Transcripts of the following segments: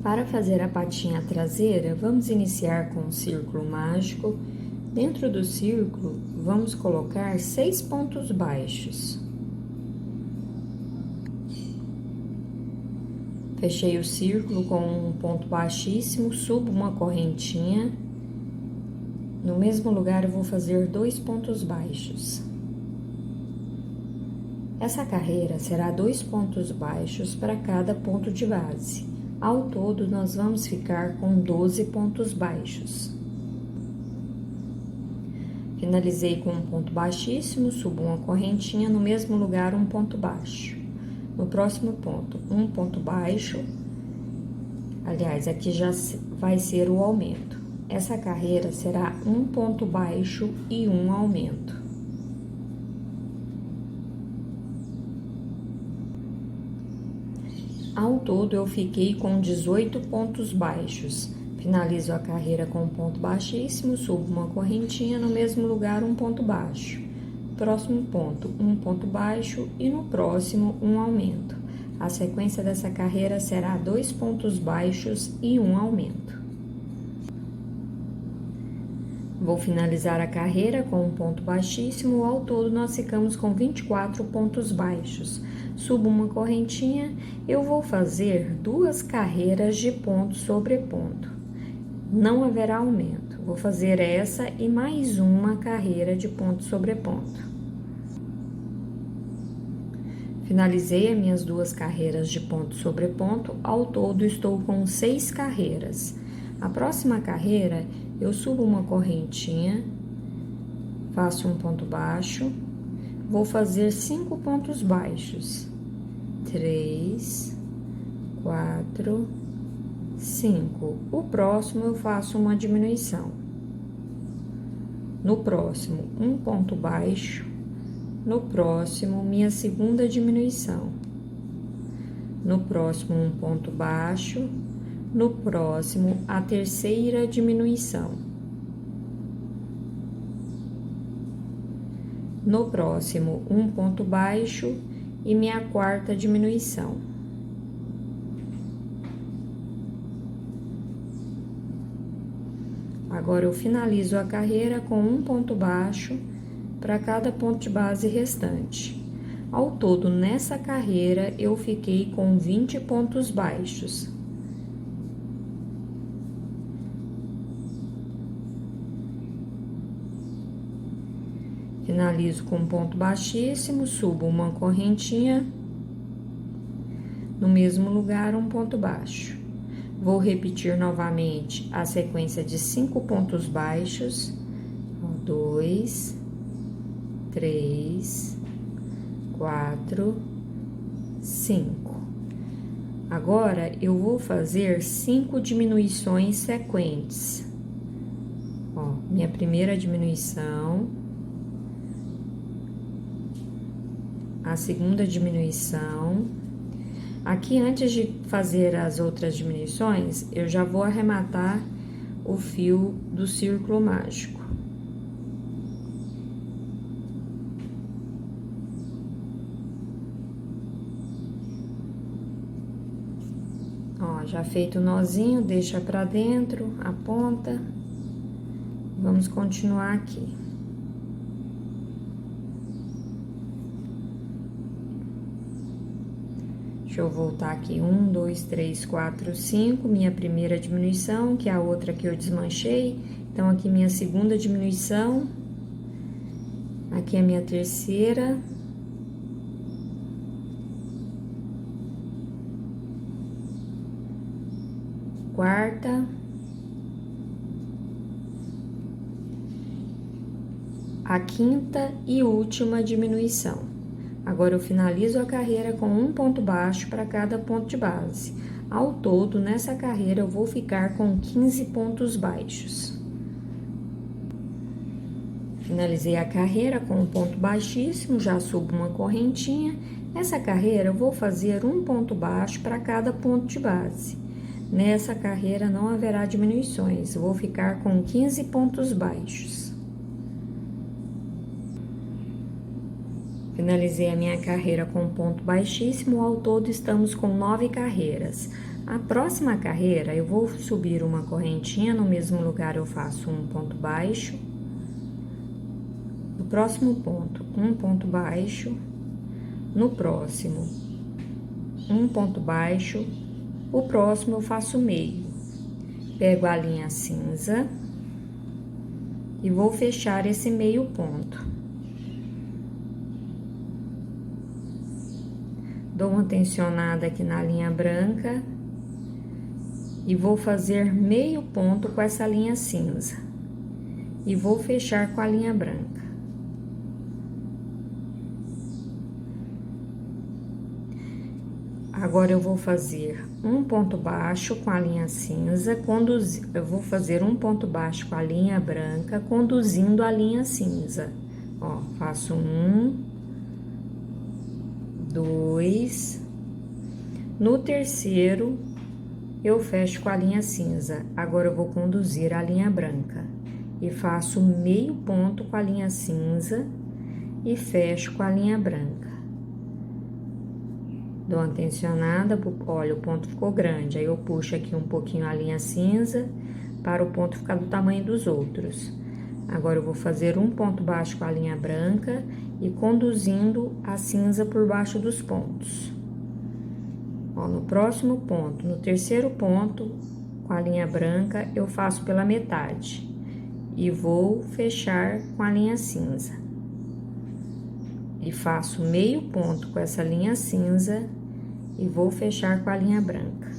Para fazer a patinha traseira, vamos iniciar com um círculo mágico. Dentro do círculo, vamos colocar 6 pontos baixos. Fechei o círculo com um ponto baixíssimo, subo uma correntinha. No mesmo lugar, eu vou fazer 2 pontos baixos. Essa carreira será 2 pontos baixos para cada ponto de base. Ao todo, nós vamos ficar com 12 pontos baixos. Finalizei com um ponto baixíssimo, subo uma correntinha, no mesmo lugar um ponto baixo. No próximo ponto, um ponto baixo. Aliás, aqui já vai ser o aumento. Essa carreira será um ponto baixo e um aumento. Ao todo, eu fiquei com 18 pontos baixos. Finalizo a carreira com um ponto baixíssimo, subo uma correntinha, no mesmo lugar um ponto baixo. Próximo ponto, um ponto baixo e no próximo um aumento. A sequência dessa carreira será 2 pontos baixos e um aumento. Vou finalizar a carreira com um ponto baixíssimo, ao todo nós ficamos com 24 pontos baixos. Subo uma correntinha, eu vou fazer 2 carreiras de ponto sobre ponto. Não haverá aumento. Vou fazer essa e mais uma carreira de ponto sobre ponto. Finalizei as minhas 2 carreiras de ponto sobre ponto, ao todo estou com 6 carreiras. A próxima carreira, eu subo uma correntinha, faço um ponto baixo, vou fazer 5 pontos baixos. 3, 4, 5. O próximo eu faço uma diminuição. No próximo, um ponto baixo. No próximo, minha segunda diminuição. No próximo, um ponto baixo. No próximo, a terceira diminuição. No próximo, um ponto baixo e minha quarta diminuição. Agora, eu finalizo a carreira com um ponto baixo para cada ponto de base restante. Ao todo, nessa carreira, eu fiquei com 20 pontos baixos. Finalizo com um ponto baixíssimo, subo uma correntinha, no mesmo lugar um ponto baixo. Vou repetir novamente a sequência de 5 pontos baixos, 2, 3, 4, 5. Agora, eu vou fazer 5 diminuições sequentes. Ó, minha primeira diminuição, a segunda diminuição. Aqui, antes de fazer as outras diminuições, eu já vou arrematar o fio do círculo mágico. Ó, já feito o nozinho, deixa pra dentro a ponta. Vamos continuar aqui. Deixa eu voltar aqui, 1, 2, 3, 4, 5, minha primeira diminuição, que é a outra que eu desmanchei. Então, aqui minha segunda diminuição, aqui a minha terceira. Quarta. A quinta e última diminuição. Agora, eu finalizo a carreira com um ponto baixo para cada ponto de base. Ao todo, nessa carreira, eu vou ficar com 15 pontos baixos. Finalizei a carreira com um ponto baixíssimo, já subo uma correntinha. Nessa carreira, eu vou fazer um ponto baixo para cada ponto de base. Nessa carreira, não haverá diminuições, eu vou ficar com 15 pontos baixos. Finalizei a minha carreira com um ponto baixíssimo, ao todo estamos com 9 carreiras. A próxima carreira, eu vou subir uma correntinha, no mesmo lugar eu faço um ponto baixo. No próximo ponto, um ponto baixo. No próximo, um ponto baixo. O próximo eu faço meio. Pego a linha cinza e vou fechar esse meio ponto. Dou uma tensionada aqui na linha branca e vou fazer meio ponto com essa linha cinza e vou fechar com a linha branca. Agora eu vou fazer um ponto baixo com a linha cinza, eu vou fazer um ponto baixo com a linha branca, conduzindo a linha cinza. Ó, faço 1, 2, no terceiro eu fecho com a linha cinza. Agora eu vou conduzir a linha branca e faço meio ponto com a linha cinza e fecho com a linha branca. Dou uma tensionada, olha, o ponto ficou grande, aí eu puxo aqui um pouquinho a linha cinza para o ponto ficar do tamanho dos outros. Agora eu vou fazer um ponto baixo com a linha branca e conduzindo a cinza por baixo dos pontos. Ó, no próximo ponto, no terceiro ponto, com a linha branca, eu faço pela metade e vou fechar com a linha cinza. E faço meio ponto com essa linha cinza e vou fechar com a linha branca.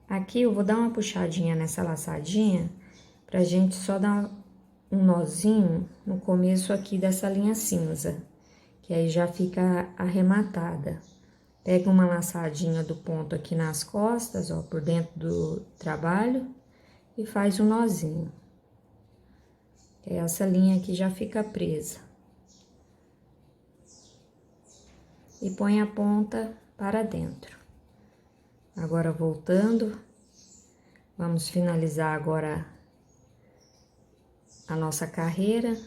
Aqui eu vou dar uma puxadinha nessa laçadinha pra gente só dar um nozinho no começo aqui dessa linha cinza, que aí já fica arrematada. Pega uma laçadinha do ponto aqui nas costas, ó, por dentro do trabalho e faz um nozinho. Essa linha aqui já fica presa. E põe a ponta para dentro. Agora, voltando, vamos finalizar agora a nossa carreira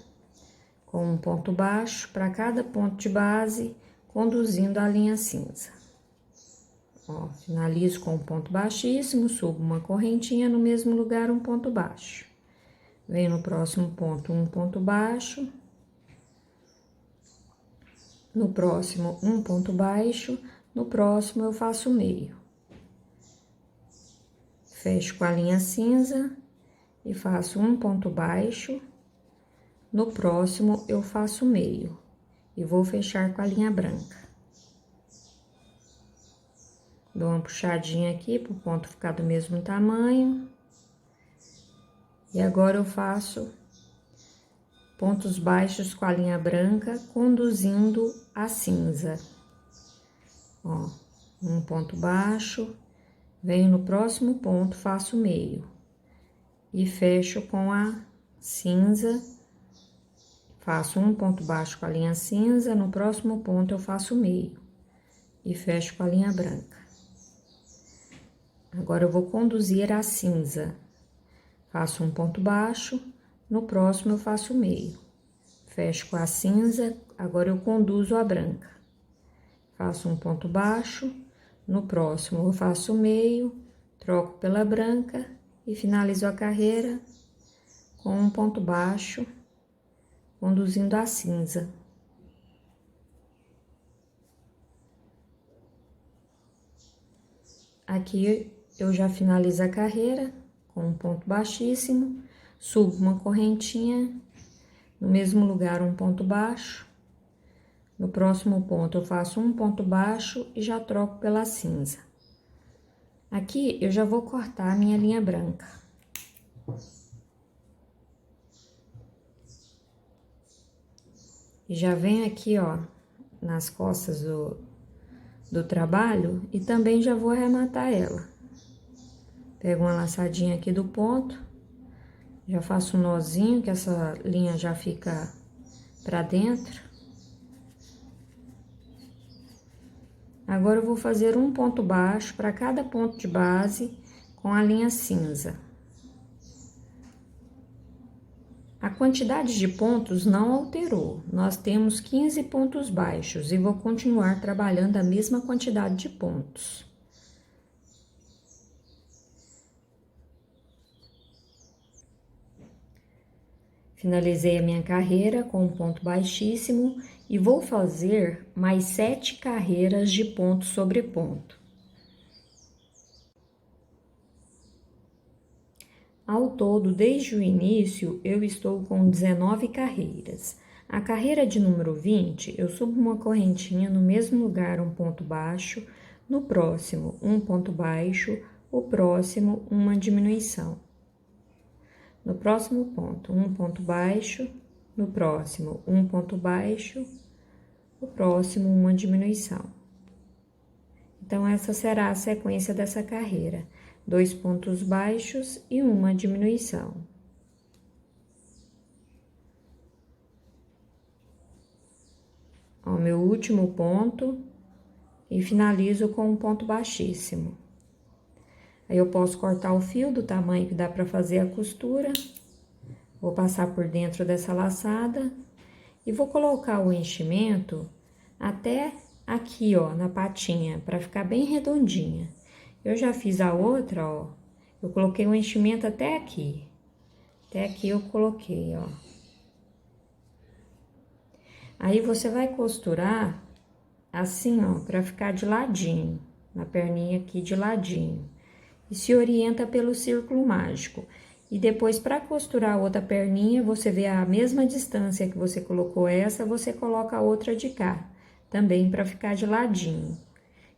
com um ponto baixo para cada ponto de base, conduzindo a linha cinza. Ó, finalizo com um ponto baixíssimo, subo uma correntinha, no mesmo lugar um ponto baixo. Venho no próximo ponto, um ponto baixo. No próximo, um ponto baixo. No próximo, eu faço meio. Fecho com a linha cinza e faço um ponto baixo. No próximo, eu faço meio. E vou fechar com a linha branca. Dou uma puxadinha aqui para o ponto ficar do mesmo tamanho. E agora eu faço pontos baixos com a linha branca, conduzindo a cinza. Ó, um ponto baixo, venho no próximo ponto, faço meio. E fecho com a cinza, faço um ponto baixo com a linha cinza, no próximo ponto eu faço meio. E fecho com a linha branca. Agora eu vou conduzir a cinza. Faço um ponto baixo, no próximo eu faço meio. Fecho com a cinza, agora eu conduzo a branca. Faço um ponto baixo, no próximo eu faço meio, troco pela branca e finalizo a carreira com um ponto baixo, conduzindo a cinza. Aqui eu já finalizo a carreira com um ponto baixíssimo, subo uma correntinha, no mesmo lugar um ponto baixo, no próximo ponto eu faço um ponto baixo e já troco pela cinza. Aqui eu já vou cortar a minha linha branca. E já venho aqui, ó, nas costas do trabalho e também já vou arrematar ela. Pego uma laçadinha aqui do ponto, já faço um nozinho, que essa linha já fica pra dentro. Agora eu vou fazer um ponto baixo para cada ponto de base com a linha cinza. A quantidade de pontos não alterou, nós temos 15 pontos baixos e vou continuar trabalhando a mesma quantidade de pontos. Finalizei a minha carreira com um ponto baixíssimo e vou fazer mais 7 carreiras de ponto sobre ponto. Ao todo, desde o início, eu estou com 19 carreiras. A carreira de número 20, eu subo uma correntinha no mesmo lugar, um ponto baixo, no próximo, um ponto baixo, o próximo, uma diminuição. No próximo ponto, um ponto baixo, no próximo, um ponto baixo, o próximo, uma diminuição. Então, essa será a sequência dessa carreira. 2 pontos baixos e uma diminuição. Ó, meu último ponto e finalizo com um ponto baixíssimo. Aí eu posso cortar o fio do tamanho que dá para fazer a costura. Vou passar por dentro dessa laçada e vou colocar o enchimento até aqui, ó, na patinha, para ficar bem redondinha. Eu já fiz a outra, ó, eu coloquei o enchimento até aqui. Até aqui eu coloquei, ó. Aí, você vai costurar assim, ó, pra ficar de ladinho, na perninha aqui de ladinho. E se orienta pelo círculo mágico. E depois, pra costurar a outra perninha, você vê a mesma distância que você colocou essa, você coloca a outra de cá, também pra ficar de ladinho.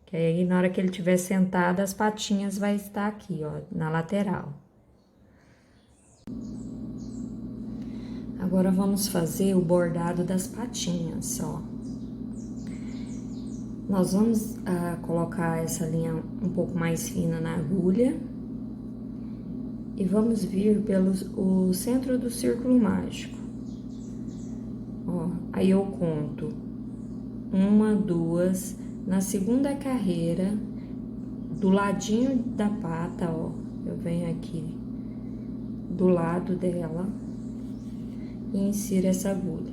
Que aí, na hora que ele estiver sentado, as patinhas vai estar aqui, ó, na lateral. Agora, vamos fazer o bordado das patinhas, ó. Nós vamos colocar essa linha um pouco mais fina na agulha. E vamos vir pelo centro do círculo mágico. Ó, aí eu conto 1, 2... Na segunda carreira, do ladinho da pata, ó, eu venho aqui do lado dela e insiro essa agulha.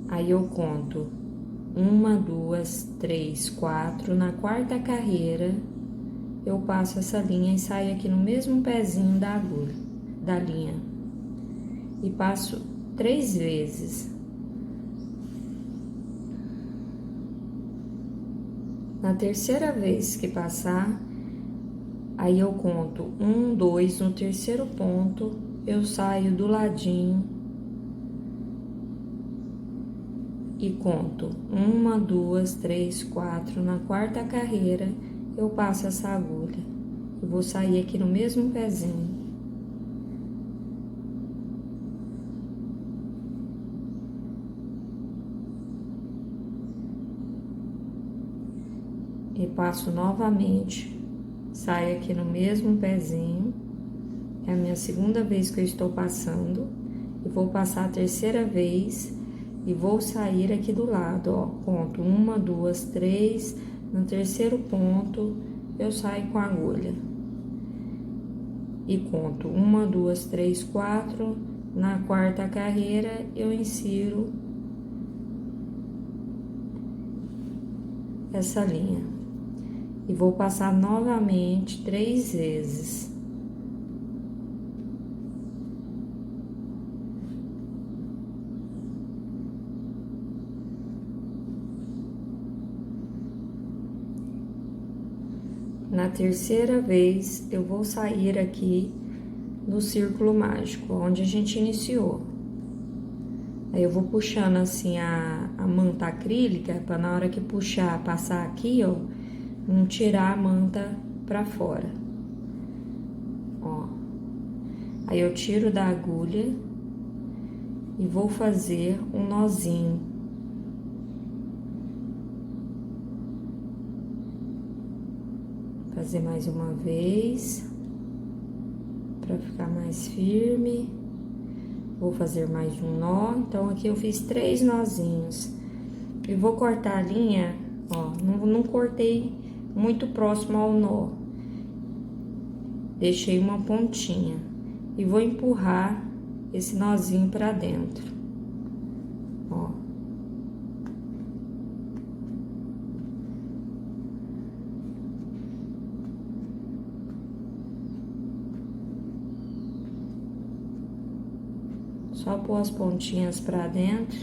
Aí eu conto 1, 2, 3, 4. Na quarta carreira, eu passo essa linha e saio aqui no mesmo pezinho da agulha, da linha. E passo 3 vezes. Na terceira vez que passar, aí eu conto 1, 2, no terceiro ponto, eu saio do ladinho e conto 1, 2, 3, 4. Na quarta carreira, eu passo essa agulha. Eu vou sair aqui no mesmo pezinho. E passo novamente, saio aqui no mesmo pezinho, é a minha segunda vez que eu estou passando, e vou passar a terceira vez, e vou sair aqui do lado, ó, conto 1, 2, 3, no terceiro ponto, eu saio com a agulha. E conto 1, 2, 3, 4, na quarta carreira, eu insiro essa linha. E vou passar novamente 3 vezes. Na terceira vez, eu vou sair aqui no círculo mágico, onde a gente iniciou. Aí, eu vou puxando assim a manta acrílica, para na hora que puxar, passar aqui, ó, não tirar a manta pra fora. Ó. Aí, eu tiro da agulha e vou fazer um nozinho. Fazer mais uma vez, pra ficar mais firme. Vou fazer mais um nó. Então, aqui eu fiz 3 nozinhos. E vou cortar a linha, ó, não cortei muito próximo ao nó. Deixei uma pontinha. e vou empurrar esse nozinho para dentro, ó. Só pôr as pontinhas para dentro,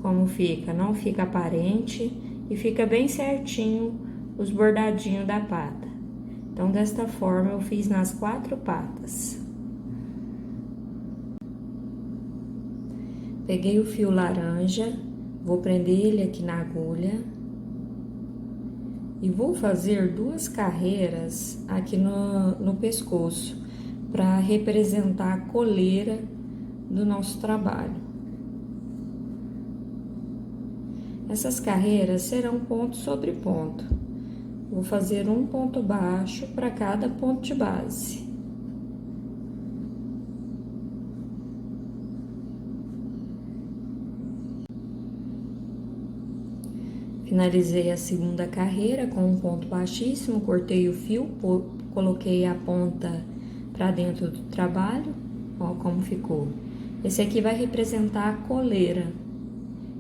como fica, não fica aparente e fica bem certinho os bordadinhos da pata. Então, desta forma, eu fiz nas 4 patas. Peguei o fio laranja, vou prender ele aqui na agulha e vou fazer 2 carreiras aqui no pescoço, para representar a coleira do nosso trabalho. Essas carreiras serão ponto sobre ponto. Vou fazer um ponto baixo para cada ponto de base. Finalizei a segunda carreira com um ponto baixíssimo, cortei o fio, coloquei a ponta para dentro do trabalho, ó como ficou. Esse aqui vai representar a coleira,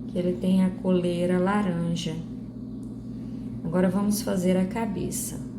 que ele tem a coleira laranja. Agora, vamos fazer a cabeça.